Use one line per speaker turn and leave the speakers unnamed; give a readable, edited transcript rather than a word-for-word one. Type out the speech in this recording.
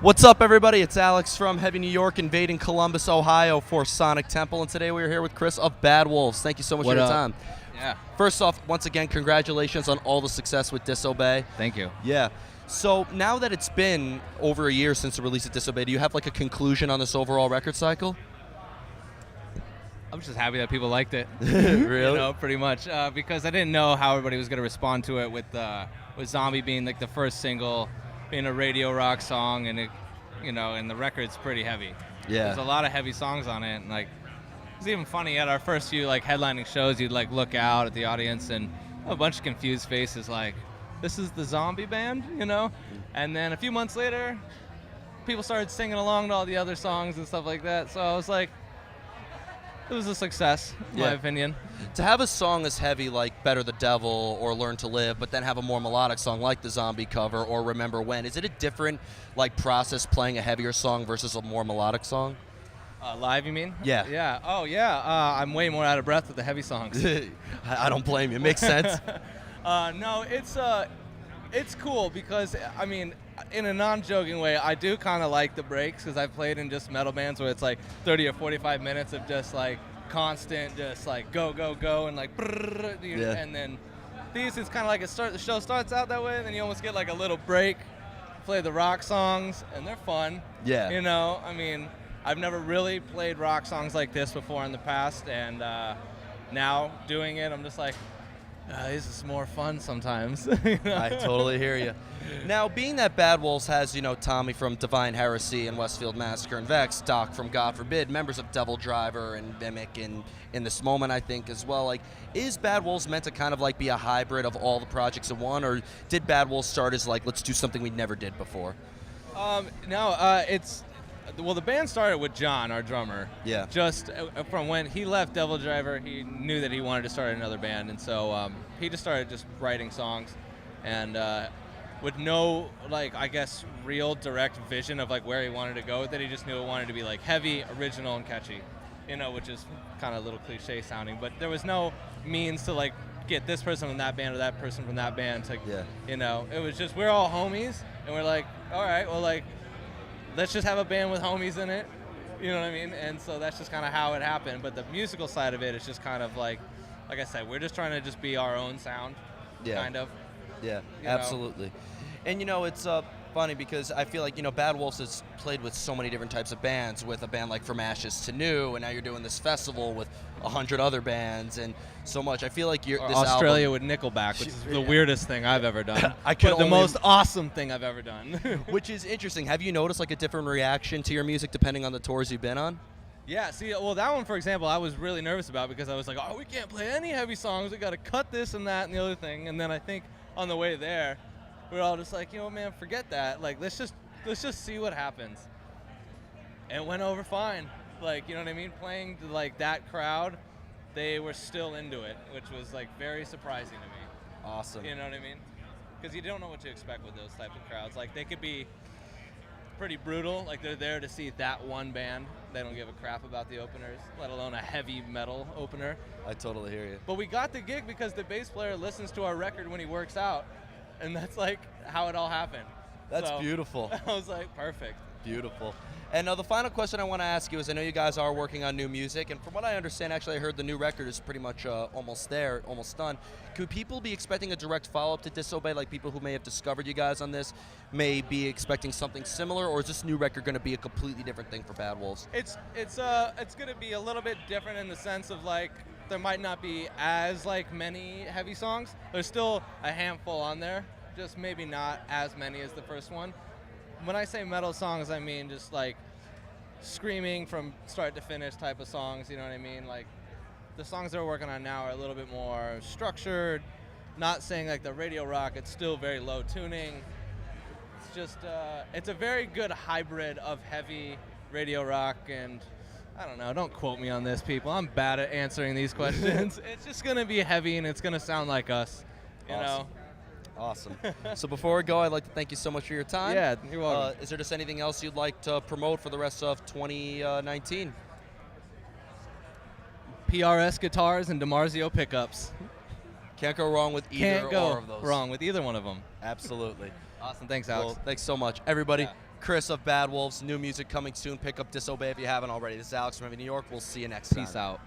What's up, everybody? It's Alex from Heavy New York, invading Columbus, Ohio for Sonic Temple, and today we're here with Chris of Bad Wolves. Thank you so much for your time.
Yeah.
First off, once again, congratulations on all the success with Disobey.
Thank you.
Yeah. So now that it's been over a year since the release of Disobey, do you have like a conclusion on this overall record cycle?
I'm just happy that people liked it.
Really?
You know, pretty much, because I didn't know how everybody was going to respond to it with Zombie being like the first single, being a radio rock song, and it, you know, and the record's pretty heavy.
Yeah.
There's a lot of heavy songs on it, and like it's even funny at our first few like headlining shows, you'd like look out at the audience and a bunch of confused faces like, this is the Zombie band, you know? And then a few months later, people started singing along to all the other songs and stuff like that. So I was like, it was a success, in my opinion.
To have a song as heavy like Better the Devil or Learn to Live, but then have a more melodic song like the Zombie cover or Remember When, is it a different like process playing a heavier song versus a more melodic song?
Live, you mean?
Yeah.
Yeah. Oh, yeah. I'm way more out of breath with the heavy songs.
I don't blame you. It makes sense.
No, it's cool because, I mean, in a non-joking way, I do kind of like the breaks because I've played in just metal bands where it's like 30 or 45 minutes of just like constant, just like go, go, go, and like, brrr, and then these is kind of like the show starts out that way, and then you almost get like a little break, play the rock songs, and they're fun.
Yeah.
You know, I mean, I've never really played rock songs like this before in the past, and now doing it, I'm just like, this is more fun sometimes. You know?
I totally hear you. Now, being that Bad Wolves has, you know, Tommy from Divine Heresy and Westfield Massacre and Vex, Doc from God Forbid, members of Devil Driver and Mimic and in this moment, I think, as well. Like, is Bad Wolves meant to kind of like be a hybrid of all the projects in one, or did Bad Wolves start as like, let's do something we never did before?
Well, the band started with John, our drummer.
Yeah.
Just from when he left Devil Driver, he knew that he wanted to start another band, and so he just started just writing songs, and with no, like, I guess, real direct vision of like where he wanted to go with it. He just knew it wanted to be like heavy, original, and catchy, you know, which is kind of a little cliche sounding, but there was no means to like get this person from that band or that person from that band to, you know, it was just we're all homies, and we're like, all right, well, like, let's just have a band with homies in it, you know what I mean? And so that's just kind of how it happened. But the musical side of it is just kind of like I said, we're just trying to just be our own sound, kind of.
Yeah,
you
absolutely. And, you know, it's funny because I feel like, you know, Bad Wolves has played with so many different types of bands, with a band like From Ashes to New, and now you're doing this festival with 100 other bands and so much. I feel like this
Australia
album,
with Nickelback, which is the weirdest thing I've ever done.
But
the most awesome thing I've ever done.
Which is interesting. Have you noticed like a different reaction to your music depending on the tours you've been on?
Yeah, see, well, that one, for example, I was really nervous about because I was like, oh, we can't play any heavy songs. We got to cut this and that and the other thing. And then I think on the way there, we were all just like, you know, man, forget that. Like, let's just see what happens. And it went over fine. Like, you know what I mean? Playing to, like, that crowd, they were still into it, which was, like, very surprising to me.
Awesome.
You know what I mean? Because you don't know what to expect with those types of crowds. Like, they could be pretty brutal. Like, they're there to see that one band. They don't give a crap about the openers, let alone a heavy metal opener.
I totally hear you.
But we got the gig because the bass player listens to our record when he works out. And that's like how it all happened.
That's
so,
beautiful.
I was like, perfect.
Beautiful. And the final question I want to ask you is, I know you guys are working on new music, and from what I understand, actually I heard the new record is pretty much almost there, almost done. Could people be expecting a direct follow-up to Disobey, like people who may have discovered you guys on this may be expecting something similar, or is this new record going to be a completely different thing for Bad Wolves?
It's going to be a little bit different in the sense of like there might not be as like many heavy songs. There's still a handful on there, just maybe not as many as the first one. When I say metal songs, I mean just like screaming from start to finish type of songs, you know what I mean? Like the songs that we're working on now are a little bit more structured, not saying like the radio rock, it's still very low tuning. It's just, it's a very good hybrid of heavy radio rock and I don't know, don't quote me on this, people. I'm bad at answering these questions. It's just going to be heavy and it's going to sound like us, you know?
Awesome. So before we go, I'd like to thank you so much for your time.
Yeah, you're welcome.
Is there just anything else you'd like to promote for the rest of 2019?
PRS guitars and DiMarzio pickups.
Can't go wrong with either
Can't go
or of those.
wrong with either one of them.
Absolutely.
Awesome. Thanks, Alex.
Well, thanks so much. Everybody, Chris of Bad Wolves. New music coming soon. Pick up Disobey if you haven't already. This is Alex from New York. We'll see you next time.
Peace out.